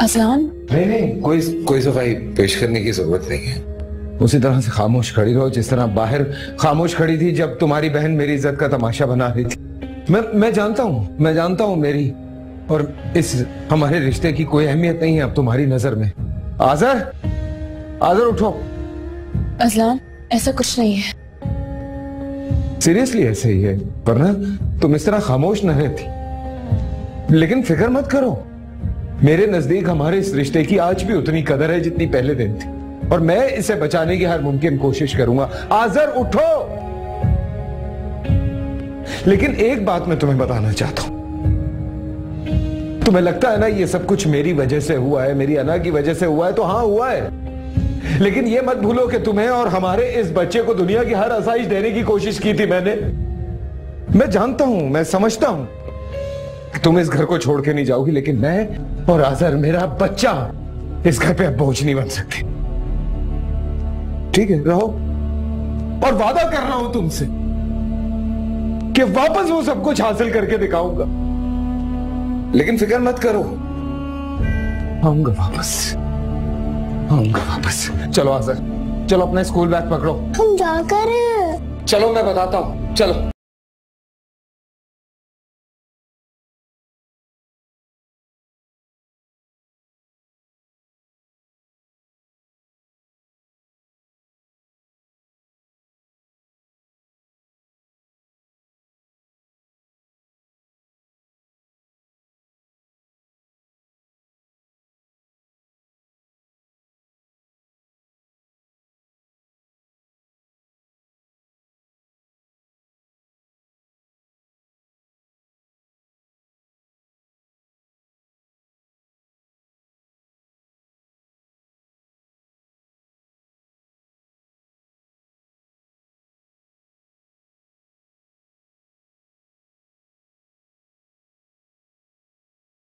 अज़लान, नहीं नहीं, कोई कोई सफाई पेश करने की जरूरत नहीं है। उसी तरह से खामोश खड़ी रहो जिस तरह बाहर खामोश खड़ी थी जब तुम्हारी बहन मेरी इज्जत का तमाशा बना रही थी। मैं जानता हूँ मेरी और इस हमारे रिश्ते की कोई अहमियत नहीं है अब तुम्हारी नजर में। आज़र उठो। अज़लान, ऐसा कुछ नहीं है। सीरियसली ऐसे ही है, वरना तुम इस तरह खामोश न रहती। लेकिन फिक्र मत करो, मेरे नजदीक हमारे इस रिश्ते की आज भी उतनी कदर है जितनी पहले दिन थी, और मैं इसे बचाने की हर मुमकिन कोशिश करूंगा। आज़र उठो। लेकिन एक बात मैं तुम्हें बताना चाहता हूं। तुम्हें लगता है ना ये सब कुछ मेरी वजह से हुआ है, मेरी अना की वजह से हुआ है, तो हाँ हुआ है। लेकिन ये मत भूलो कि तुम्हें और हमारे इस बच्चे को दुनिया की हर आसाइश देने की कोशिश की थी मैंने। मैं जानता हूं, मैं समझता हूं तुम इस घर को छोड़ के नहीं जाओगी, लेकिन मैं और आज़र, मेरा बच्चा, इस घर पे अब बोझ नहीं बन सकते। ठीक है, रहो। और वादा कर रहा हूं तुमसे कि वापस वो सब कुछ हासिल करके दिखाऊंगा। लेकिन फिक्र मत करो, आऊंगा वापस। चलो आज़र, चलो अपना स्कूल बैग पकड़ो। हम जाकर चलो मैं बताता हूं, चलो।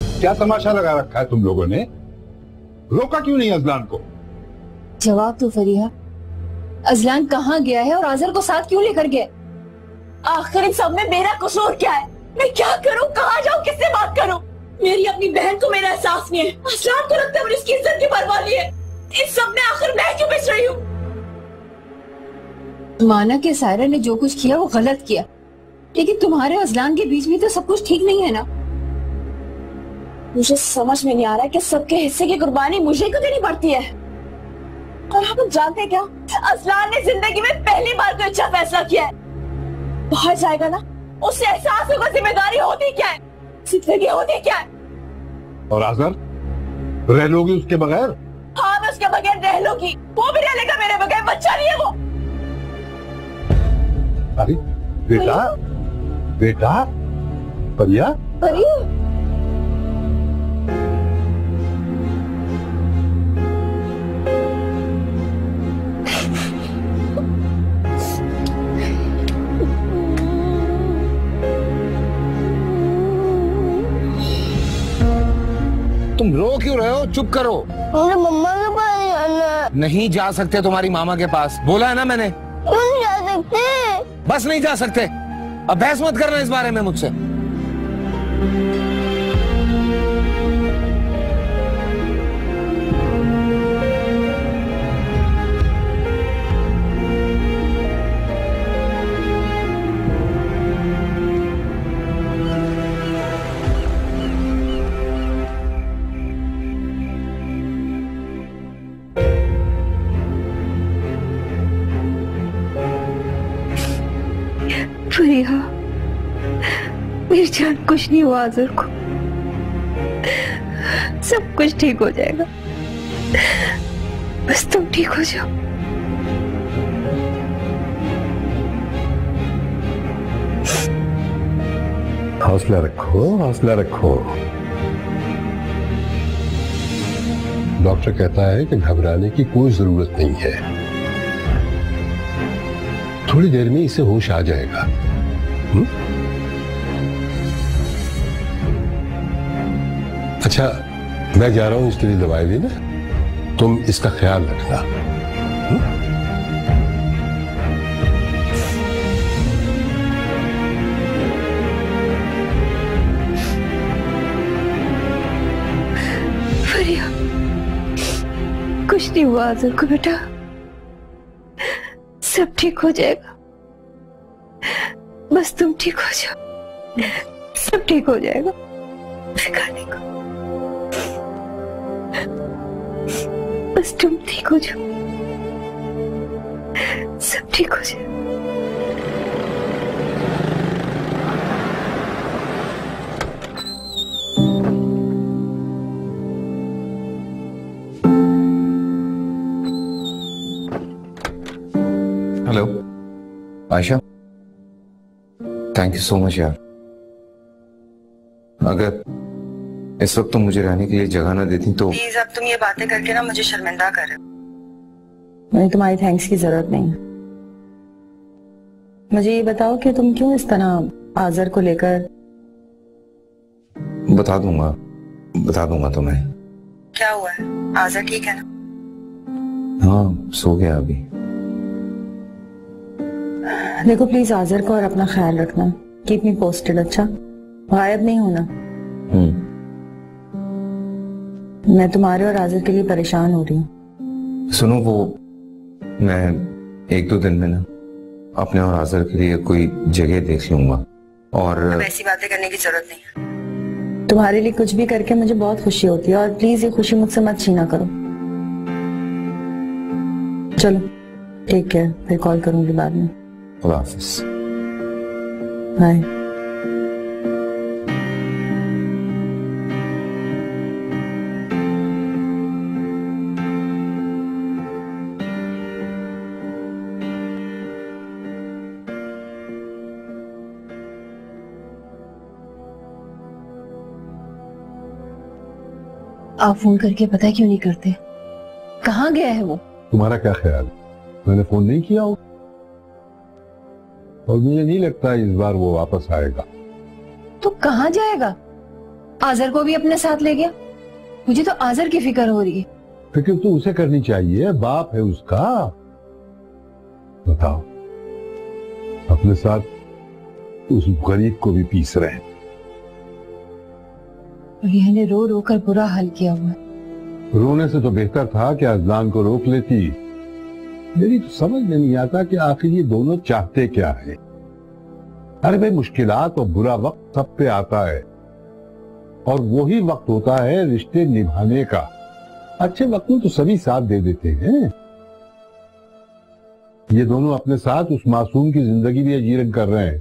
क्या तमाशा लगा रखा है तुम लोगों ने? रोका क्यों नहीं अज़लान को? जवाब दो फरीहा, अज़लान कहाँ गया है और आज़र को साथ क्यों लेकर गया? आखिर इन सब में मेरा कसूर क्या है? मैं क्या करूं, कहाँ जाऊं, किससे बात करूं? मेरी अपनी बहन को मेरा एहसास नहीं है। अज़लान को लगता है मैंने उसकी इज्जत की परवाह नहीं है। इस सब में आखिर मैं क्यों पिस रही हूँ? माना कि सायरा ने जो कुछ किया वो गलत किया, लेकिन तुम्हारे अज़लान के बीच में तो सब कुछ ठीक नहीं है ना? मुझे समझ में नहीं आ रहा है कि सबके हिस्से की कुर्बानी मुझे क्यों देनी पड़ती है। और आप जानते हैं क्या, अज़लान ने जिंदगी में पहली बार कोई अच्छा फैसला किया है। बाहर जाएगा ना, उससे एहसास होगा जिम्मेदारी होती क्या है, जिंदगी होती क्या है। और आज़र, रह लोगी उसके बगैर? हाँ, मैं उसके बगैर रह लूंगी, वो भी रह लेगा मेरे बगैर। बच्चा नहीं है वो। अरे बेटा परिया, तुम रो क्यों रहे हो? चुप करो। मुझे मम्मा के पास जाना है। नहीं जा सकते तुम्हारी मामा के पास, बोला है ना मैंने। क्यों नहीं जा सकते? बस नहीं जा सकते। अब बहस मत करना इस बारे में मुझसे। फरीहा, मेरी जान, कुछ नहीं हुआ आज़र को, सब कुछ ठीक हो जाएगा, बस तुम ठीक हो जाओ। हौसला रखो। डॉक्टर कहता है कि घबराने की कोई जरूरत नहीं है, थोड़ी देर में इसे होश आ जाएगा। अच्छा, मैं जा रहा हूं, इसके लिए दवाई देना, तुम इसका ख्याल रखना। फरीहा, नहीं हुआ आज़र को बेटा, सब ठीक हो जाएगा। बस तुम ठीक हो जाओ, सब ठीक हो जाएगा, फिक्र नहीं करो। बस तुम ठीक हो जाओ, सब ठीक हो जाएगा। Hello Ayesha, thank you so much यार। अगर इस वक्त तुम मुझे रहने के लिए जगह ना देती तो। प्लीज अब तुम ये बातें करके ना मुझे शर्मिंदा कर रहे हो। मुझे तुम्हारी थैंक्स की जरूरत नहीं। मुझे ये बताओ कि तुम क्यों इस तरह आज़र को लेकर। बता दूंगा तुम्हें। क्या हुआ है? आज़र ठीक है ना? हाँ, सो गया अभी। देखो प्लीज आज़र को और अपना ख्याल रखना। कीप मी पोस्टेड, अच्छा? गायब नहीं होना। मैं तुम्हारे और आज़र के लिए परेशान हो रही हूँ। सुनो, वो मैं 1-2 दिन में ना अपने और आज़र के लिए कोई जगह देख लूंगा। और ऐसी बातें करने की जरूरत नहीं। तुम्हारे लिए कुछ भी करके मुझे बहुत खुशी होती है, और प्लीज ये खुशी मुझसे मत छीना करो। चलो ठीक है, फिर कॉल करूंगी बाद में। खुदा हाफिज। बाय। आप फोन करके पता क्यों नहीं करते? कहाँ गया है वो? तुम्हारा क्या ख्याल? मैंने फोन नहीं किया हो, और मुझे नहीं लगता इस बार वो वापस आएगा। तो कहाँ जाएगा? आज़र को भी अपने साथ ले गया। मुझे तो आज़र की फिक्र हो रही है। फिक्र तो उसे करनी चाहिए, बाप है उसका। बताओ, अपने साथ उस गरीब को भी पीस रहे हैं। रिया ने रो रो कर बुरा हाल किया हुआ है। रोने से तो बेहतर था कि अजलान को रोक लेती। मेरी तो समझ में नहीं आता कि आखिर ये दोनों चाहते क्या है। अरे भाई, मुश्किलात और बुरा वक्त सब पे आता है, और वही वक्त होता है रिश्ते निभाने का। अच्छे वक्त में तो सभी साथ दे देते हैं। ये दोनों अपने साथ उस मासूम की जिंदगी भी अजीरन कर रहे हैं।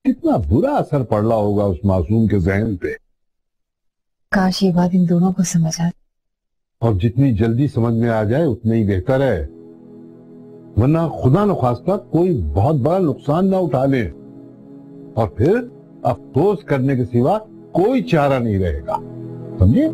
कितना बुरा असर पड़ रहा होगा उस मासूम के जहन पे। काश ये बात इन दोनों को समझ आए। और जितनी जल्दी समझ में आ जाए उतना ही बेहतर है, वरना खुदा न खास्ता कोई बहुत बड़ा नुकसान ना उठा ले, और फिर अफसोस करने के सिवा कोई चारा नहीं रहेगा। समझे?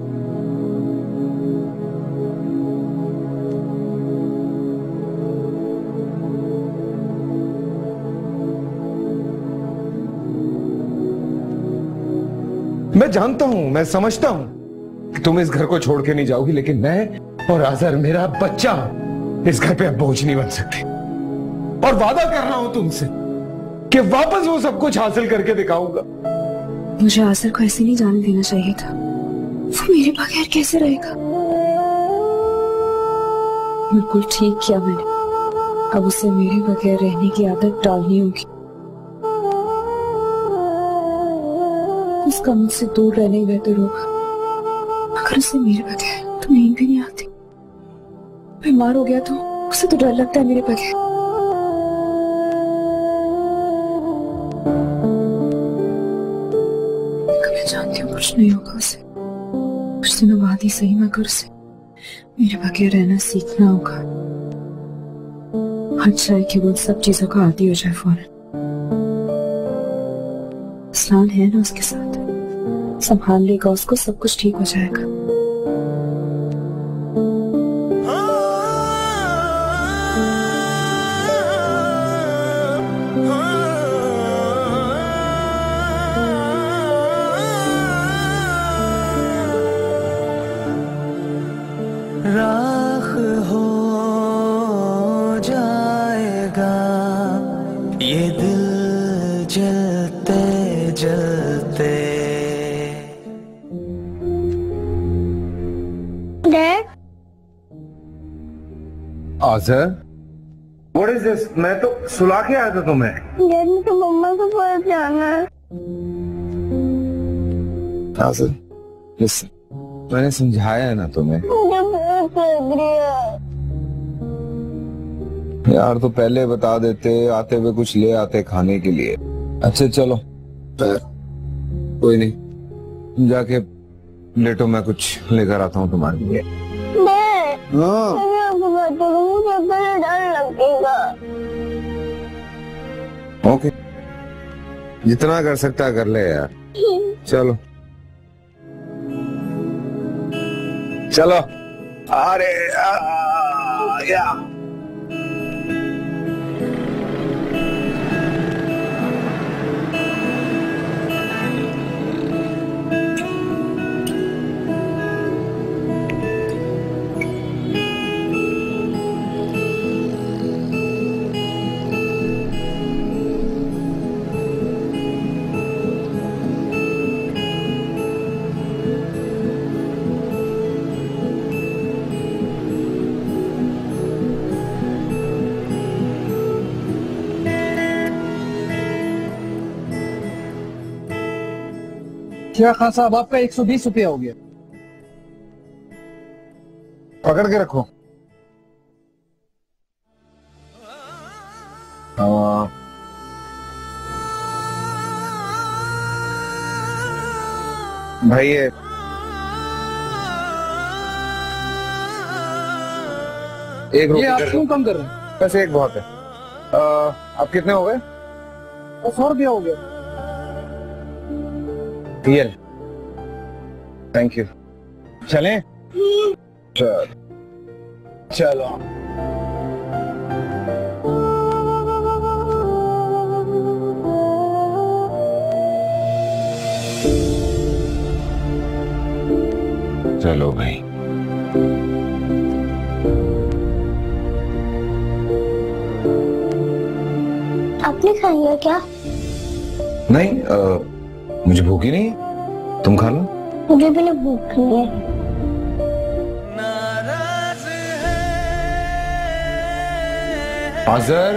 मैं जानता हूं, मैं समझता हूं कि तुम इस घर को छोड़ के नहीं जाओगी, लेकिन मैं और आज़र, मेरा बच्चा, इस घर पे अब बोझ नहीं बन सकते। और वादा कर रहा हूं तुमसे कि वापस वो सब कुछ हासिल करके दिखाऊंगा। मुझे आज़र को ऐसे नहीं जाने देना चाहिए था। वो मेरे बगैर कैसे रहेगा? बिल्कुल ठीक किया मैंने। अब उसे मेरे बगैर रहने की आदत डालनी होगी। उसका मुझसे दूर रहने ही बेहतर होगा। अगर उसे मेरे बगैर तो नींद भी नहीं आती। बीमार हो गया तो उसे तो डर लगता है मेरे बगैर। मैं जानती हूँ कुछ नहीं होगा उसे। कुछ दिनों बाद ही सही, मगर उसे मेरे बगैर रहना सीखना होगा। अच्छा है कि वो सब चीजों का आदी हो जाए फौरन। स्नान है ना उसके साथ, संभाल लेगा उसको, सब कुछ ठीक हो जाएगा। राख हो जाएगा ये दिल जलते जलते। Dad, Azar, what is this? मैं तो सुला के आया था तुम्हें। डैड मुझे मम्मा के पास जाना है। आज़र, लिसन, मैंने समझाया है ना तुम्हें। मुझे भूख लग रही है। यार तो पहले बता देते, आते हुए कुछ ले आते खाने के लिए। अच्छा चलो, कोई नहीं, तुम जाके लेटो, मैं कुछ लेकर आता हूँ तुम्हारे लिए। हाँ मैं आपको बात करूँ, मुझे पहले डर लगेगा। ओके, जितना कर सकता कर ले यार। चलो चलो। अरे या क्या खान साहब, आपका 120 रुपया हो गया। पकड़ के रखो। भाई ये आप क्यों कम कर रहे हैं? बस एक बहुत है। आप कितने हो गए? 100 रुपया हो गया। Thank you. चलें? चलो। चलो भाई। आप नहीं खाएंगे क्या? नहीं, मुझे भूख ही नहीं, तुम खा लो। मुझे भी नहीं भूख नहीं है। आज़र,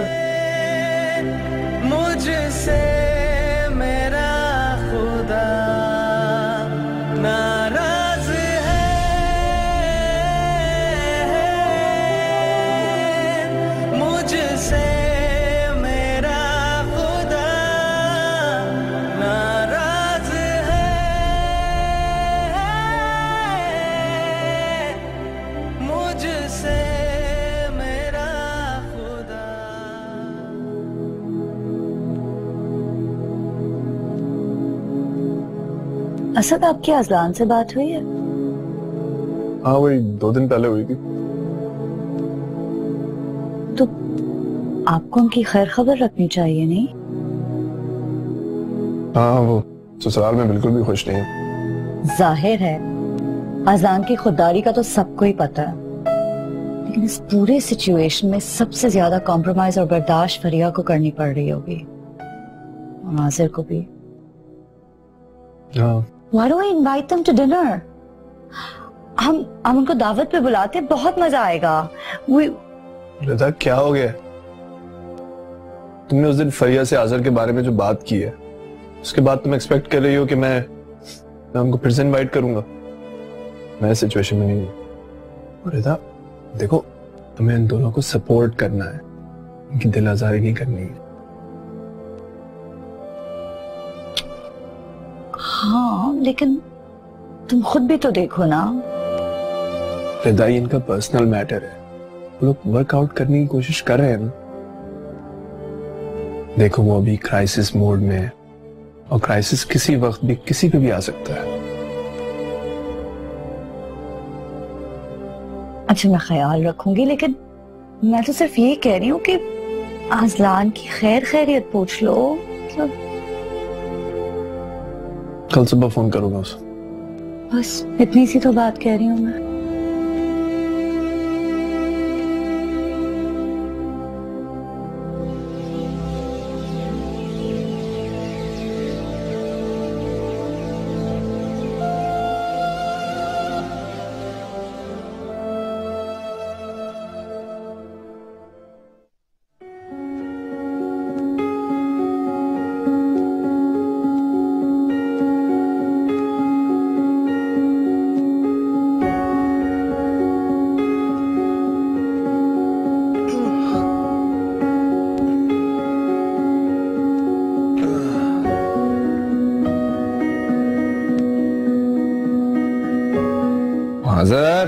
मुझसे मेरा खुदा नाराज है, मुझसे मेरा खुदा नाराज है, मुझसे मेरा खुदा। असद, आपकी अजलान से बात हुई है? हाँ, वही 2 दिन पहले हुई थी। तो आपको उनकी खैर खबर रखनी चाहिए, नहीं? हाँ, वो ससुराल में बिल्कुल भी खुश नहीं है। जाहिर है, अजान की खुददारी का तो सबको ही पता है, लेकिन इस पूरे सिचुएशन में सबसे ज्यादा कॉम्प्रोमाइज और बर्दाश्त फरिया को करनी पड़ रही होगी, और नाजिर को भी। हाँ। Why do I invite them to dinner? हम उनको दावत पे बुलाते, बहुत मजा आएगा। रज़ा, क्या हो गया? तुमने उस दिन फरिया से आज़र के बारे में जो बात की है, उसके बाद तुम एक्सपेक्ट कर रही हो कि मैं उनको फिर से इनवाइट करूंगा? मैं सिचुएशन में नहीं हूं। रज़ा देखो, तुम्हें इन दोनों को सपोर्ट करना है, उनकी दिल आज़ारी नहीं करनी है। हाँ, लेकिन तुम खुद भी तो देखो ना। रिदाई इनका पर्सनल मैटर है, वो लोग वर्कआउट करने की कोशिश कर रहे हैं ना। देखो, वो अभी क्राइसिस मोड में है, और क्राइसिस किसी वक्त भी किसी पे भी आ सकता है। अच्छा, मैं ख्याल रखूंगी, लेकिन मैं तो सिर्फ ये कह रही हूँ कि आज़लान की खैर खैरियत पूछ लो। मतलब कल सुबह फोन करूंगा उसे। बस इतनी सी तो बात कह रही हूँ मैं। आज़र,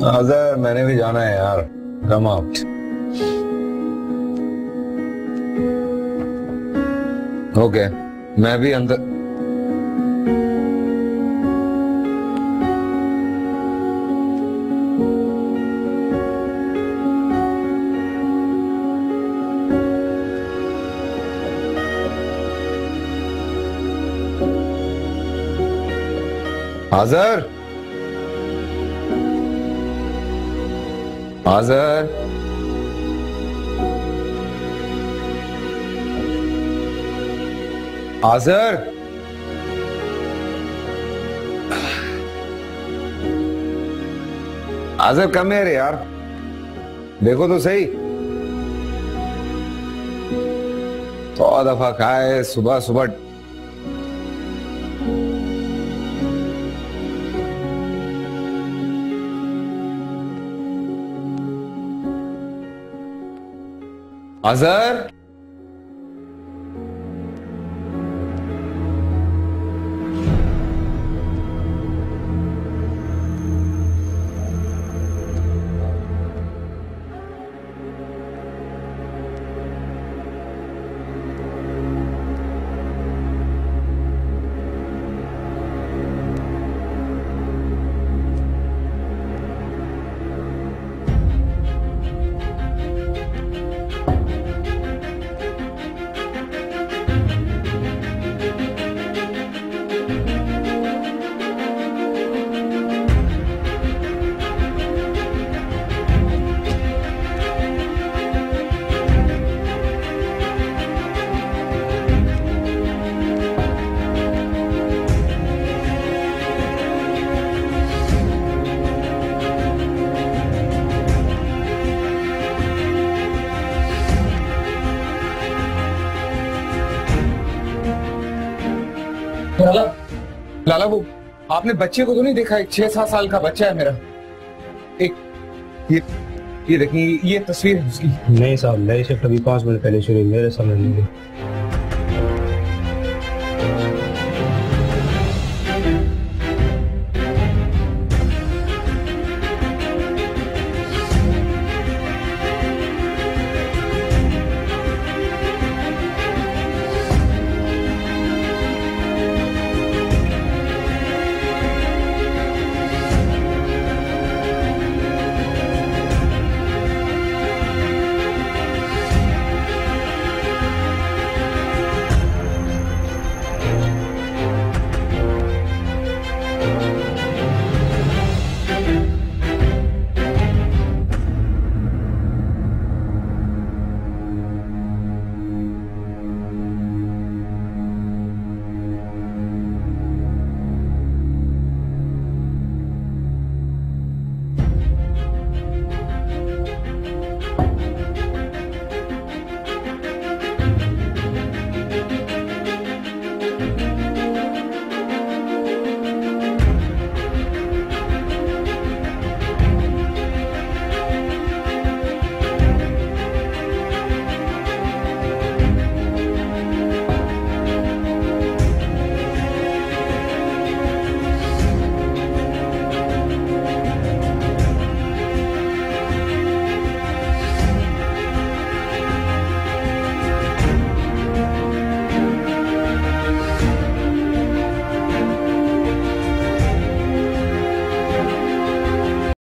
आज़र, मैंने भी जाना है यार, कम आउट। ओके, मैं भी अंदर। आज़र, आज़र, आज़र, आज़र कम है रे यार, देखो तो सही। 100 दफा खाए सुबह सुबह। आज़र, लाला, लाला वो आपने बच्चे को तो नहीं देखा? एक 6-7 साल का बच्चा है मेरा। एक ये देखिए, ये तस्वीर है उसकी। नहीं साहब, नई शिफ्ट अभी 5 मिनट पहले शुरू, मेरे सामने नहीं हुई।